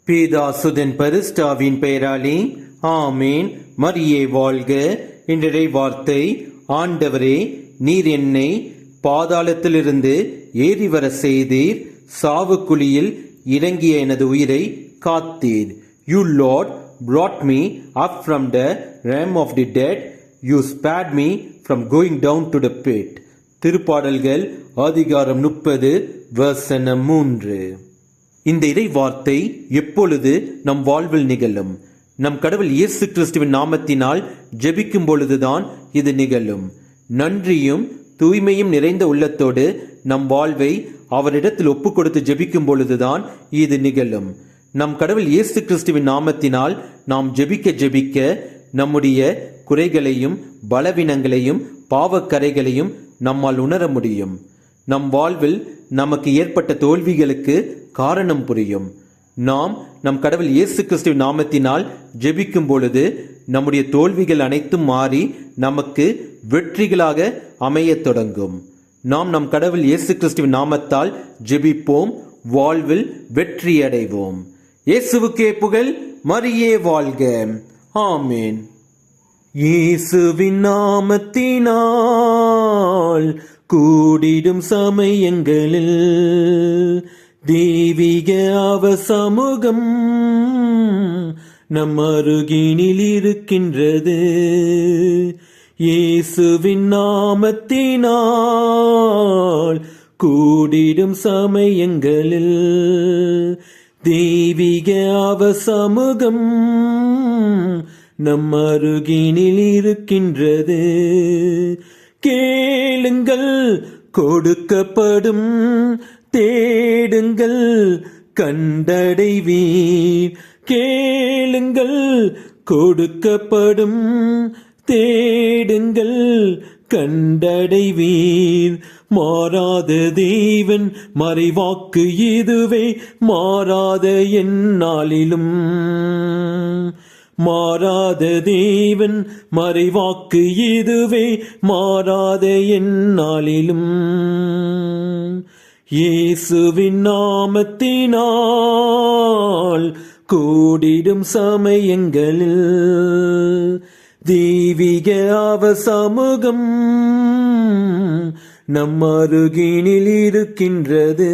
பிதாசுதன் பரிசுத்தாவின் பெயராலே ஆமேன். மரியே வாழ்க. இன்றைய வார்த்தை: ஆண்டவரே, நீர் என்னை பாதாளத்திலிருந்து ஏறி வர செய்தீர், சாவுக்குழியில் இறங்கிய எனது உயிரை காத்தீர். You Lord brought me up from the realm of the dead. You spared me from going down to the pit. திருப்பாடல்கள் அதிகாரம் 30 வசனம் 3. இந்த இறை வார்த்தை எப்பொழுது நம் வாழ்வில் நிகழும்? நம் கடவுள் இயேசு கிறிஸ்துவின் நாமத்தினால் ஜெபிக்கும் பொழுதுதான் இது நிகழும். நன்றியும் தூய்மையும் நிறைந்த உள்ளத்தோடு நம் வாழ்வை அவரிடத்தில் ஒப்பு கொடுத்து ஜெபிக்கும் பொழுதுதான் இது நிகழும். நம் கடவுள் இயேசு கிறிஸ்துவின் நாமத்தினால் நாம் ஜெபிக்க நம்முடைய குறைகளையும் பலவீனங்களையும் பாவக்கரைகளையும் நம்மால் உணர முடியும். நம் வாழ்வில் நமக்கு ஏற்பட்ட தோல்விகளுக்கு காரணம் புரியும். நாம் நம் கடவுள் இயேசு கிறிஸ்துவின் நாமத்தினால் ஜெபிக்கும் பொழுது நம்முடைய தோல்விகள் அனைத்தும் மாறி நமக்கு வெற்றிகளாக அமையத் தொடங்கும். நாம் நம் கடவுள் இயேசு கிறிஸ்துவின் நாமத்தால் ஜெபிப்போம், வாழ்வில் வெற்றி அடைவோம். இயேசுவுக்கே புகழ். மரியே வாழ்க. ஆமேன். இயேசுவின் நாமத்தினால் கூடிடும் சமயங்களில் தெய்வீக அவர் சமூகம் நம் அருகினில் இருக்கின்றது. இயேசுவின் நாமத்தினால் கூடிடும் சமயங்களில் தெய்வீக அவர் சமூகம் நம் அருகினில் இருக்கின்றது. கேளுங்கள், கொடுக்கப்படும், தேடுங்கள், கண்டடைவீர். கேளுங்கள், கொடுக்கப்படும், தேடுங்கள், கண்டடைவீர். மாறாத தேவன் மறைவாக்கு இதுவே, மாறாத எந்நாளிலும். மாறாத தேவன் மறைவாக்கு இதுவே, மாறாத எந்நாளிலும். இயேசுவின் நாமத்தினால் கூடிடும் சமயங்களில் தெய்வீக அவர் சமூகம் நம் அருகினில் இருக்கின்றது.